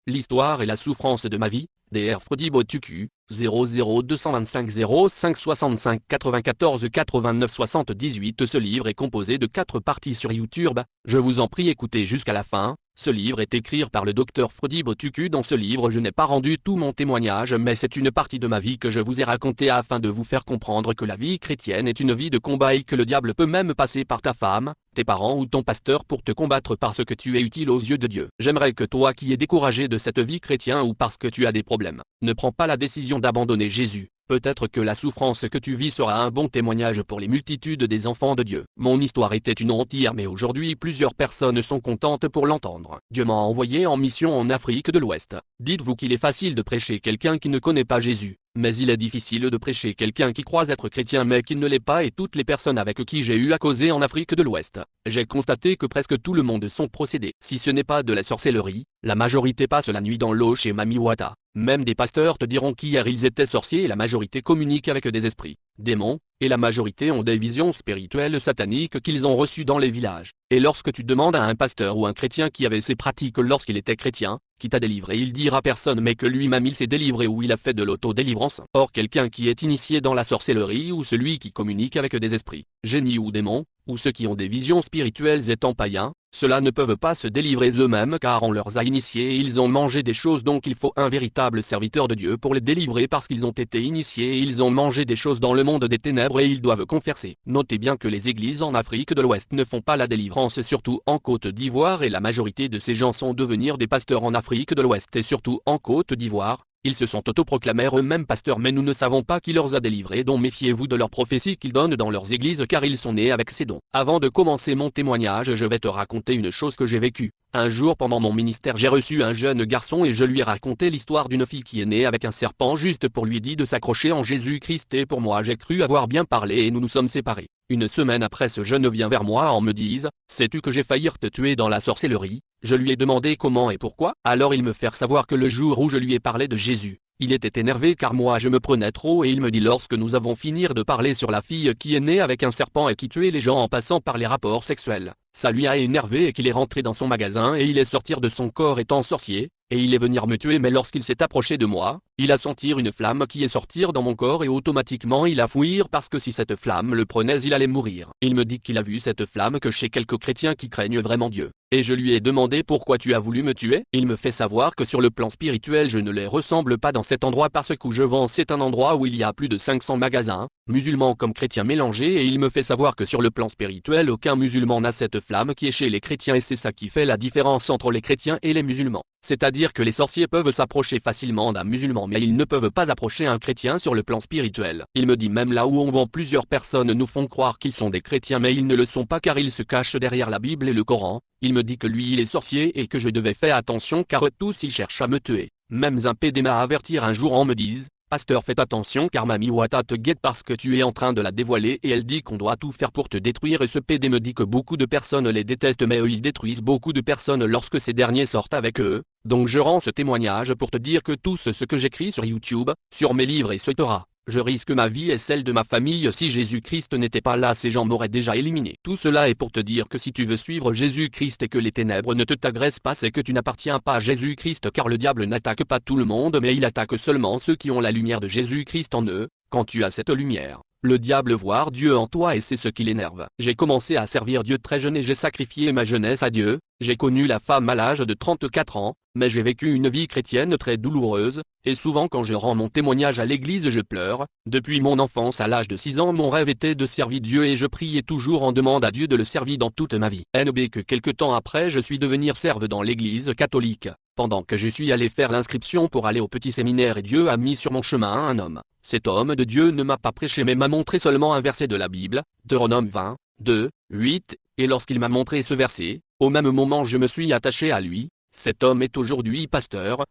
L'histoire et la souffrance de ma vie, Dr Frodibo Tuku, 00225 05 65 94 89 78. Ce livre est composé de 4 parties sur YouTube. Je vous en prie, écoutez jusqu'à la fin. Ce livre est écrit par le Dr Frodibo Tuku. Dans ce livre, je n'ai pas rendu tout mon témoignage, mais c'est une partie de ma vie que je vous ai racontée afin de vous faire comprendre que la vie chrétienne est une vie de combat et que le diable peut même passer par ta femme, tes parents ou ton pasteur pour te combattre parce que tu es utile aux yeux de Dieu. J'aimerais que toi qui es découragé de cette vie chrétienne ou parce que tu as des problèmes, ne prends pas la décision d'abandonner Jésus. Peut-être que la souffrance que tu vis sera un bon témoignage pour les multitudes des enfants de Dieu. Mon histoire était une hontière, mais aujourd'hui plusieurs personnes sont contentes pour l'entendre. Dieu m'a envoyé en mission en Afrique de l'Ouest. Dites-vous qu'il est facile de prêcher quelqu'un qui ne connaît pas Jésus. Mais il est difficile de prêcher quelqu'un qui croit être chrétien mais qui ne l'est pas, et toutes les personnes avec qui j'ai eu à causer en Afrique de l'Ouest, j'ai constaté que presque tout le monde sont procédés. Si ce n'est pas de la sorcellerie, la majorité passe la nuit dans l'eau chez Mami Wata. Même des pasteurs te diront qu'hier ils étaient sorciers, et la majorité communique avec des esprits, démons, et la majorité ont des visions spirituelles sataniques qu'ils ont reçues dans les villages. Et lorsque tu demandes à un pasteur ou un chrétien qui avait ces pratiques lorsqu'il était chrétien, qui t'a délivré, il dira personne mais que lui-même il s'est délivré ou il a fait de l'auto-délivrance. Or quelqu'un qui est initié dans la sorcellerie ou celui qui communique avec des esprits, génies ou démons, ou ceux qui ont des visions spirituelles étant païens, ceux-là ne peuvent pas se délivrer eux-mêmes car on leur a initiés et ils ont mangé des choses, donc il faut un véritable serviteur de Dieu pour les délivrer parce qu'ils ont été initiés et ils ont mangé des choses dans le monde des ténèbres et ils doivent confesser. Notez bien que les églises en Afrique de l'Ouest ne font pas la délivrance, surtout en Côte d'Ivoire, et la majorité de ces gens sont devenus des pasteurs en Afrique de l'Ouest et surtout en Côte d'Ivoire. Ils se sont autoproclamés eux-mêmes pasteurs, mais nous ne savons pas qui leur a délivrés, donc méfiez-vous de leurs prophéties qu'ils donnent dans leurs églises car ils sont nés avec ces dons. Avant de commencer mon témoignage, je vais te raconter une chose que j'ai vécue. Un jour pendant mon ministère, j'ai reçu un jeune garçon et je lui ai raconté l'histoire d'une fille qui est née avec un serpent juste pour lui dire de s'accrocher en Jésus-Christ, et pour moi j'ai cru avoir bien parlé et nous nous sommes séparés. Une semaine après, ce jeune vient vers moi en me disant « Sais-tu que j'ai failli te tuer dans la sorcellerie ?» Je lui ai demandé comment et pourquoi. Alors il me fait savoir que le jour où je lui ai parlé de Jésus, il était énervé car moi je me prenais trop, et il me dit lorsque nous avons fini de parler sur la fille qui est née avec un serpent et qui tuait les gens en passant par les rapports sexuels, ça lui a énervé et qu'il est rentré dans son magasin et il est sorti de son corps étant sorcier, et il est venir me tuer. Mais lorsqu'il s'est approché de moi, il a senti une flamme qui est sortie dans mon corps et automatiquement il a fouillé parce que si cette flamme le prenait il allait mourir. Il me dit qu'il a vu cette flamme que chez quelques chrétiens qui craignent vraiment Dieu. Et je lui ai demandé pourquoi tu as voulu me tuer. Il me fait savoir que sur le plan spirituel je ne les ressemble pas dans cet endroit parce que où je vends c'est un endroit où il y a plus de 500 magasins, musulmans comme chrétiens mélangés, et il me fait savoir que sur le plan spirituel aucun musulman n'a cette flamme qui est chez les chrétiens, et c'est ça qui fait la différence entre les chrétiens et les musulmans. C'est-à-dire que les sorciers peuvent s'approcher facilement d'un musulman mais ils ne peuvent pas approcher un chrétien sur le plan spirituel. Il me dit même là où on vend plusieurs personnes nous font croire qu'ils sont des chrétiens mais ils ne le sont pas car ils se cachent derrière la Bible et le Coran. Il me dit que lui il est sorcier et que je devais faire attention car eux tous ils cherchent à me tuer. Même un PD m'a averti un jour en me disant « Pasteur, faites attention car Mami Wata te guette parce que tu es en train de la dévoiler et elle dit qu'on doit tout faire pour te détruire. » Et ce PD me dit que beaucoup de personnes les détestent mais eux ils détruisent beaucoup de personnes lorsque ces derniers sortent avec eux. Donc je rends ce témoignage pour te dire que tout ce que j'écris sur YouTube, sur mes livres et ce Torah, je risque ma vie et celle de ma famille. Si Jésus-Christ n'était pas là, ces gens m'auraient déjà éliminé. Tout cela est pour te dire que si tu veux suivre Jésus-Christ et que les ténèbres ne t'agressent pas, c'est que tu n'appartiens pas à Jésus-Christ, car le diable n'attaque pas tout le monde mais il attaque seulement ceux qui ont la lumière de Jésus-Christ en eux. Quand tu as cette lumière, le diable voit Dieu en toi et c'est ce qui l'énerve. J'ai commencé à servir Dieu très jeune et j'ai sacrifié ma jeunesse à Dieu. J'ai connu la femme à l'âge de 34 ans, mais j'ai vécu une vie chrétienne très douloureuse, et souvent quand je rends mon témoignage à l'église je pleure. Depuis mon enfance à l'âge de 6 ans mon rêve était de servir Dieu et je priais toujours en demande à Dieu de le servir dans toute ma vie. NB que quelque temps après je suis devenu serve dans l'église catholique. Pendant que je suis allé faire l'inscription pour aller au petit séminaire et Dieu a mis sur mon chemin un homme. Cet homme de Dieu ne m'a pas prêché mais m'a montré seulement un verset de la Bible, Deutéronome 20, 2, 8, et lorsqu'il m'a montré ce verset, au même moment je me suis attaché à lui. Cet homme est aujourd'hui pasteur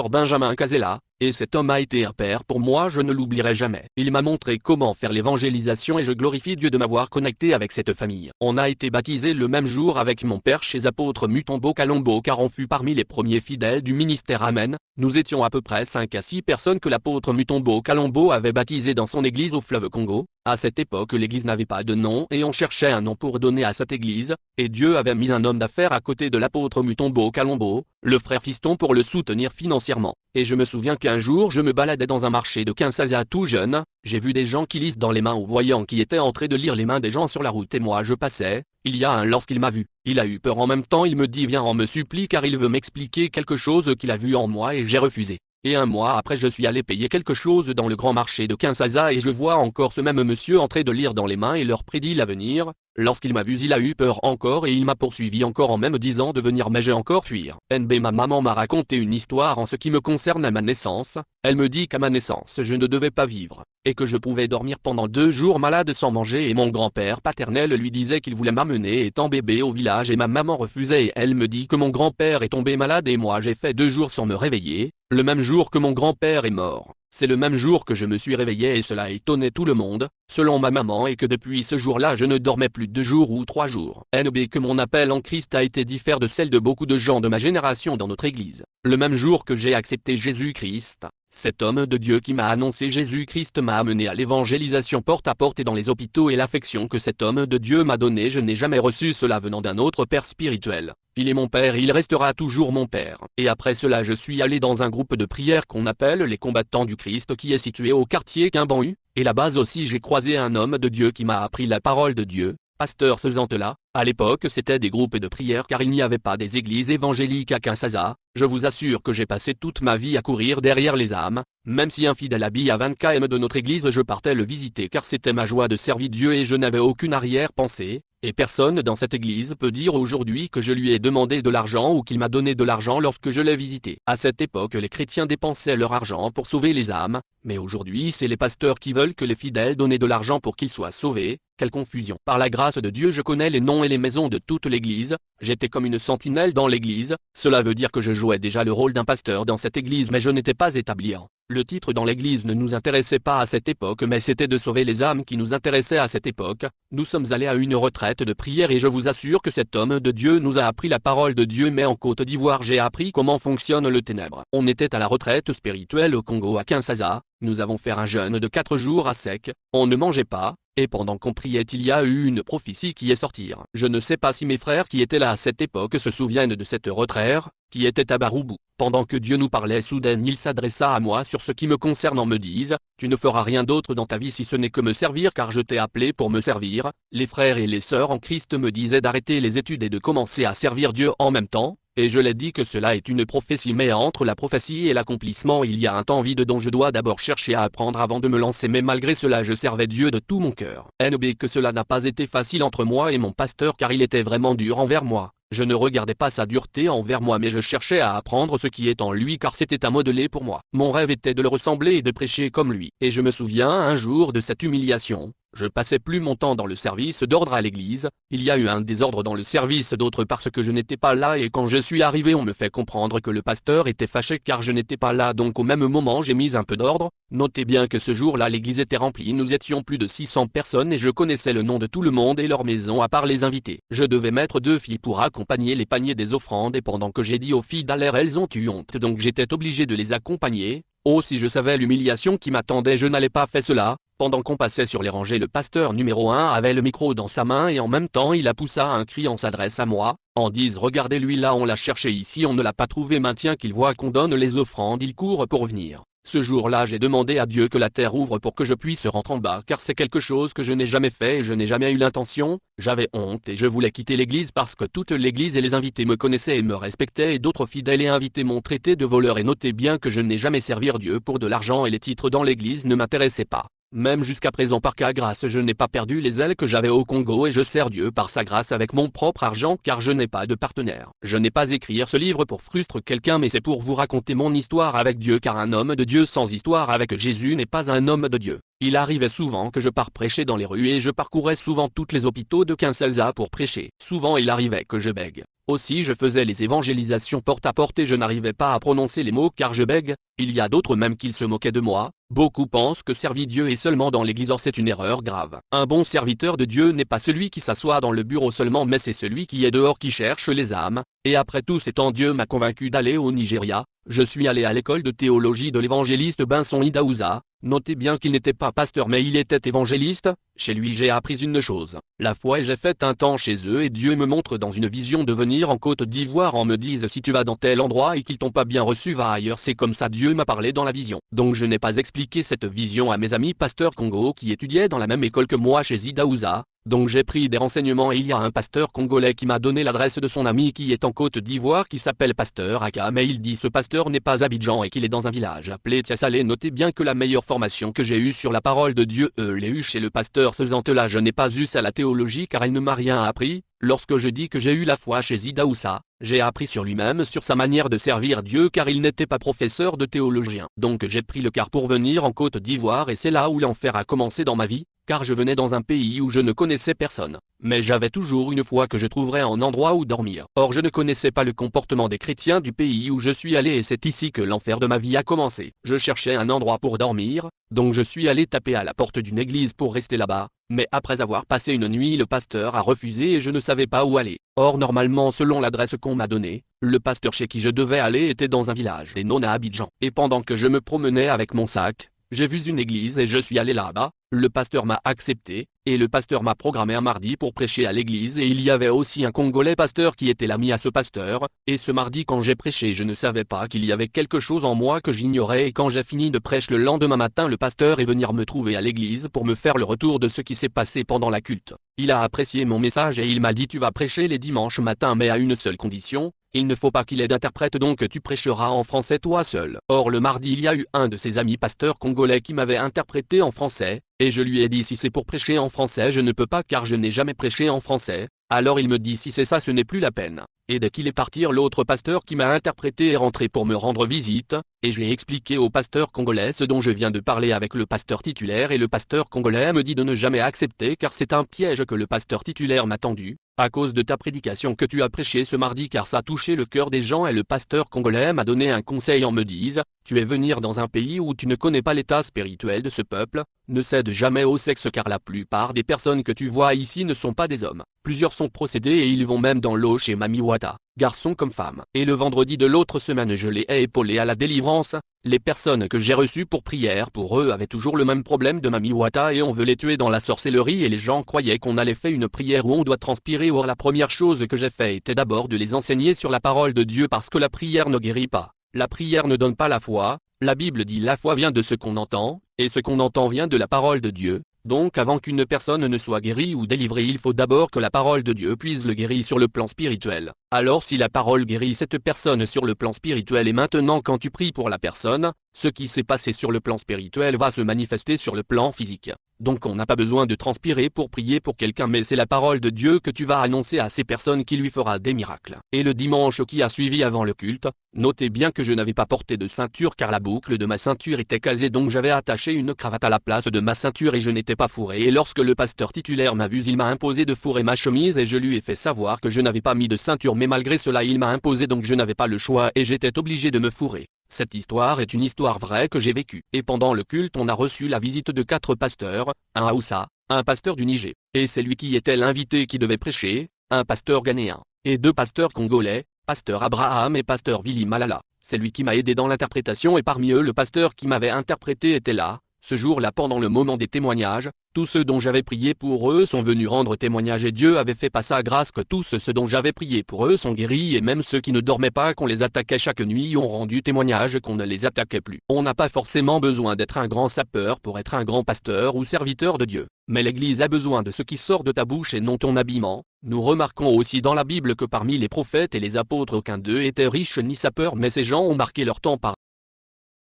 Benjamin Kazela, Et cet homme a été un père pour moi, je ne l'oublierai jamais. Il m'a montré comment faire l'évangélisation et je glorifie Dieu de m'avoir connecté avec cette famille. On a été baptisé le même jour avec mon père chez apôtre Mutombo Kalombo car on fut parmi les premiers fidèles du ministère Amen. Nous étions à peu près 5 à 6 personnes que l'apôtre Mutombo Kalombo avait baptisées dans son église au fleuve Congo. À cette époque l'église n'avait pas de nom et on cherchait un nom pour donner à cette église, et Dieu avait mis un homme d'affaires à côté de l'apôtre Mutombo Kalombo, le frère Fiston, pour le soutenir financièrement. Et je me souviens qu'un jour je me baladais dans un marché de Kinshasa tout jeune, j'ai vu des gens qui lisent dans les mains aux voyants qui étaient en train de lire les mains des gens sur la route et moi je passais. Il y a un lorsqu'il m'a vu, il a eu peur en même temps, il me dit viens, on me supplie car il veut m'expliquer quelque chose qu'il a vu en moi et j'ai refusé. Et un mois après je suis allé payer quelque chose dans le grand marché de Kinshasa et je vois encore ce même monsieur en train de lire dans les mains et leur prédit l'avenir. Lorsqu'il m'a vu il a eu peur encore et il m'a poursuivi encore en même disant de venir mais j'ai encore fuir. NB Ma maman m'a raconté une histoire en ce qui me concerne à ma naissance. Elle me dit qu'à ma naissance je ne devais pas vivre, et que je pouvais dormir pendant 2 jours malade sans manger et mon grand-père paternel lui disait qu'il voulait m'amener étant bébé au village et ma maman refusait et elle me dit que mon grand-père est tombé malade et moi j'ai fait 2 jours sans me réveiller, le même jour que mon grand-père est mort. C'est le même jour que je me suis réveillé et cela étonnait tout le monde, selon ma maman, et que depuis ce jour-là je ne dormais plus 2 jours ou 3 jours. NB que mon appel en Christ a été différent de celle de beaucoup de gens de ma génération dans notre église. Le même jour que j'ai accepté Jésus-Christ, cet homme de Dieu qui m'a annoncé Jésus-Christ m'a amené à l'évangélisation porte à porte et dans les hôpitaux et l'affection que cet homme de Dieu m'a donnée je n'ai jamais reçu cela venant d'un autre père spirituel. Il est mon père et il restera toujours mon père. Et après cela je suis allé dans un groupe de prière qu'on appelle les combattants du Christ qui est situé au quartier Kimbangu, et là-bas aussi j'ai croisé un homme de Dieu qui m'a appris la parole de Dieu, pasteur Sezantela. À l'époque c'était des groupes de prière car il n'y avait pas des églises évangéliques à Kinshasa. Je vous assure que j'ai passé toute ma vie à courir derrière les âmes, même si un fidèle habillé à 20 km de notre église je partais le visiter car c'était ma joie de servir Dieu et je n'avais aucune arrière-pensée. Et personne dans cette église peut dire aujourd'hui que je lui ai demandé de l'argent ou qu'il m'a donné de l'argent lorsque je l'ai visité. À cette époque les chrétiens dépensaient leur argent pour sauver les âmes, mais aujourd'hui c'est les pasteurs qui veulent que les fidèles donnent de l'argent pour qu'ils soient sauvés. Quelle confusion. Par la grâce de Dieu je connais les noms et les maisons de toute l'église, j'étais comme une sentinelle dans l'église, cela veut dire que je jouais déjà le rôle d'un pasteur dans cette église mais je n'étais pas établi en. Le titre dans l'église ne nous intéressait pas à cette époque mais c'était de sauver les âmes qui nous intéressait à cette époque. Nous sommes allés à une retraite de prière et je vous assure que cet homme de Dieu nous a appris la parole de Dieu mais en Côte d'Ivoire j'ai appris comment fonctionne le ténèbre. On était à la retraite spirituelle au Congo à Kinshasa, nous avons fait un jeûne de 4 jours à sec, on ne mangeait pas. Et pendant qu'on priait il y a eu une prophétie qui est sortie. Je ne sais pas si mes frères qui étaient là à cette époque se souviennent de cette retraite, qui était à Baroubou. Pendant que Dieu nous parlait soudain il s'adressa à moi sur ce qui me concerne en me disant, tu ne feras rien d'autre dans ta vie si ce n'est que me servir car je t'ai appelé pour me servir. Les frères et les sœurs en Christ me disaient d'arrêter les études et de commencer à servir Dieu en même temps. Et je l'ai dit que cela est une prophétie mais entre la prophétie et l'accomplissement il y a un temps vide dont je dois d'abord chercher à apprendre avant de me lancer mais malgré cela je servais Dieu de tout mon cœur. NB que cela n'a pas été facile entre moi et mon pasteur car il était vraiment dur envers moi. Je ne regardais pas sa dureté envers moi mais je cherchais à apprendre ce qui est en lui car c'était à modeler pour moi. Mon rêve était de le ressembler et de prêcher comme lui. Et je me souviens un jour de cette humiliation. Je passais plus mon temps dans le service d'ordre à l'église, il y a eu un désordre dans le service d'autre parce que je n'étais pas là et quand je suis arrivé on me fait comprendre que le pasteur était fâché car je n'étais pas là donc au même moment j'ai mis un peu d'ordre. Notez bien que ce jour-là l'église était remplie, nous étions plus de 600 personnes et je connaissais le nom de tout le monde et leur maison à part les invités. Je devais mettre 2 filles pour accompagner les paniers des offrandes et pendant que j'ai dit aux filles d'aller elles ont eu honte donc j'étais obligé de les accompagner. Oh si je savais l'humiliation qui m'attendait je n'allais pas faire cela. Pendant qu'on passait sur les rangées le pasteur numéro 1 avait le micro dans sa main et en même temps il a poussé un cri en s'adresse à moi, en disant regardez lui là on l'a cherché ici on ne l'a pas trouvé maintenant qu'il voit qu'on donne les offrandes il court pour venir. Ce jour-là j'ai demandé à Dieu que la terre ouvre pour que je puisse rentrer en bas car c'est quelque chose que je n'ai jamais fait et je n'ai jamais eu l'intention, j'avais honte et je voulais quitter l'église parce que toute l'église et les invités me connaissaient et me respectaient et d'autres fidèles et invités m'ont traité de voleur et notez bien que je n'ai jamais servi Dieu pour de l'argent et les titres dans l'église ne m'intéressaient pas. Même jusqu'à présent par sa grâce je n'ai pas perdu les ailes que j'avais au Congo et je sers Dieu par sa grâce avec mon propre argent car je n'ai pas de partenaire. Je n'ai pas écrit ce livre pour frustrer quelqu'un mais c'est pour vous raconter mon histoire avec Dieu car un homme de Dieu sans histoire avec Jésus n'est pas un homme de Dieu. Il arrivait souvent que je pars prêcher dans les rues et je parcourais souvent tous les hôpitaux de Kinshasa pour prêcher. Souvent il arrivait que je bègue. Aussi je faisais les évangélisations porte à porte et je n'arrivais pas à prononcer les mots car je bègue. Il y a d'autres même qui se moquaient de moi. Beaucoup pensent que servir Dieu est seulement dans l'église, or c'est une erreur grave. Un bon serviteur de Dieu n'est pas celui qui s'assoit dans le bureau seulement, mais c'est celui qui est dehors, qui cherche les âmes. Et après tout, c'est en Dieu m'a convaincu d'aller au Nigeria. Je suis allé à l'école de théologie de l'évangéliste Benson Idaouza. Notez bien qu'il n'était pas pasteur mais il était évangéliste. Chez lui j'ai appris une chose, la foi, et j'ai fait un temps chez eux et Dieu me montre dans une vision de venir en Côte d'Ivoire. On me dise si tu vas dans tel endroit et qu'ils t'ont pas bien reçu, va ailleurs. C'est comme ça Dieu m'a parlé dans la vision. Donc je n'ai pas expliqué cette vision à mes amis pasteurs Congo qui étudiaient dans la même école que moi chez Idaouza. Donc j'ai pris des renseignements et il y a un pasteur congolais qui m'a donné l'adresse de son ami qui est en Côte d'Ivoire qui s'appelle Pasteur Aka, mais il dit ce pasteur n'est pas Abidjan et qu'il est dans un village appelé Tiasalé. Notez bien que la meilleure formation que j'ai eue sur la parole de Dieu, l'ai eue chez le pasteur Sezantela. Je n'ai pas eu ça la théologie car il ne m'a rien appris. Lorsque je dis que j'ai eu la foi chez Idaouza, j'ai appris sur lui-même, sur sa manière de servir Dieu car il n'était pas professeur de théologien. Donc j'ai pris le car pour venir en Côte d'Ivoire et c'est là où l'enfer a commencé dans ma vie. Car je venais dans un pays où je ne connaissais personne, mais j'avais toujours une foi que je trouverais un endroit où dormir. Or je ne connaissais pas le comportement des chrétiens du pays où je suis allé et c'est ici que l'enfer de ma vie a commencé. Je cherchais un endroit pour dormir, donc je suis allé taper à la porte d'une église pour rester là-bas, mais après avoir passé une nuit le pasteur a refusé et je ne savais pas où aller. Or normalement selon l'adresse qu'on m'a donnée, le pasteur chez qui je devais aller était dans un village et non à Abidjan. Et pendant que je me promenais avec mon sac, j'ai vu une église et je suis allé là-bas. Le pasteur m'a accepté, et le pasteur m'a programmé un mardi pour prêcher à l'église et il y avait aussi un Congolais pasteur qui était l'ami à ce pasteur, et ce mardi quand j'ai prêché je ne savais pas qu'il y avait quelque chose en moi que j'ignorais et quand j'ai fini de prêcher le lendemain matin le pasteur est venu me trouver à l'église pour me faire le retour de ce qui s'est passé pendant la culte. Il a apprécié mon message et il m'a dit tu vas prêcher les dimanches matins mais à une seule condition. Il ne faut pas qu'il ait d'interprète donc tu prêcheras en français toi seul. Or le mardi il y a eu un de ses amis pasteurs congolais qui m'avait interprété en français, et je lui ai dit si c'est pour prêcher en français je ne peux pas car je n'ai jamais prêché en français. Alors il me dit si c'est ça ce n'est plus la peine. Et dès qu'il est parti l'autre pasteur qui m'a interprété est rentré pour me rendre visite, et j'ai expliqué au pasteur congolais ce dont je viens de parler avec le pasteur titulaire et le pasteur congolais me dit de ne jamais accepter car c'est un piège que le pasteur titulaire m'a tendu, à cause de ta prédication que tu as prêchée ce mardi car ça a touché le cœur des gens et le pasteur congolais m'a donné un conseil en me disant, tu es venir dans un pays où tu ne connais pas l'état spirituel de ce peuple, ne cède jamais au sexe car la plupart des personnes que tu vois ici ne sont pas des hommes. Plusieurs sont procédés et ils vont même dans l'eau chez Mami Wata, garçons comme femmes. Et le vendredi de l'autre semaine je les ai épaulés à la délivrance. Les personnes que j'ai reçues pour prière pour eux avaient toujours le même problème de Mami Wata et on veut les tuer dans la sorcellerie et les gens croyaient qu'on allait faire une prière où on doit transpirer. Or la première chose que j'ai fait était d'abord de les enseigner sur la parole de Dieu parce que la prière ne guérit pas. La prière ne donne pas la foi. La Bible dit la foi vient de ce qu'on entend, et ce qu'on entend vient de la parole de Dieu. Donc avant qu'une personne ne soit guérie ou délivrée il faut d'abord que la parole de Dieu puisse le guérir sur le plan spirituel. Alors si la parole guérit cette personne sur le plan spirituel et maintenant quand tu pries pour la personne, ce qui s'est passé sur le plan spirituel va se manifester sur le plan physique. Donc on n'a pas besoin de transpirer pour prier pour quelqu'un mais c'est la parole de Dieu que tu vas annoncer à ces personnes qui lui fera des miracles. Et le dimanche qui a suivi avant le culte, notez bien que je n'avais pas porté de ceinture car la boucle de ma ceinture était cassée donc j'avais attaché une cravate à la place de ma ceinture et je n'étais pas fourré et lorsque le pasteur titulaire m'a vu il m'a imposé de fourrer ma chemise et je lui ai fait savoir que je n'avais pas mis de ceinture mais malgré cela il m'a imposé donc je n'avais pas le choix et j'étais obligé de me fourrer. Cette histoire est une histoire vraie que j'ai vécue. Et pendant le culte on a reçu la visite de 4 pasteurs, un Haoussa, un pasteur du Niger, et c'est lui qui était l'invité qui devait prêcher, un pasteur ghanéen, et 2 pasteurs congolais, pasteur Abraham et pasteur Vili Malala. C'est lui qui m'a aidé dans l'interprétation et parmi eux le pasteur qui m'avait interprété était là. Ce jour-là pendant le moment des témoignages, tous ceux dont j'avais prié pour eux sont venus rendre témoignage et Dieu avait fait par sa grâce que tous ceux dont j'avais prié pour eux sont guéris et même ceux qui ne dormaient pas qu'on les attaquait chaque nuit ont rendu témoignage qu'on ne les attaquait plus. On n'a pas forcément besoin d'être un grand sapeur pour être un grand pasteur ou serviteur de Dieu, mais l'Église a besoin de ce qui sort de ta bouche et non ton habillement. Nous remarquons aussi dans la Bible que parmi les prophètes et les apôtres aucun d'eux était riche ni sapeur mais ces gens ont marqué leur temps par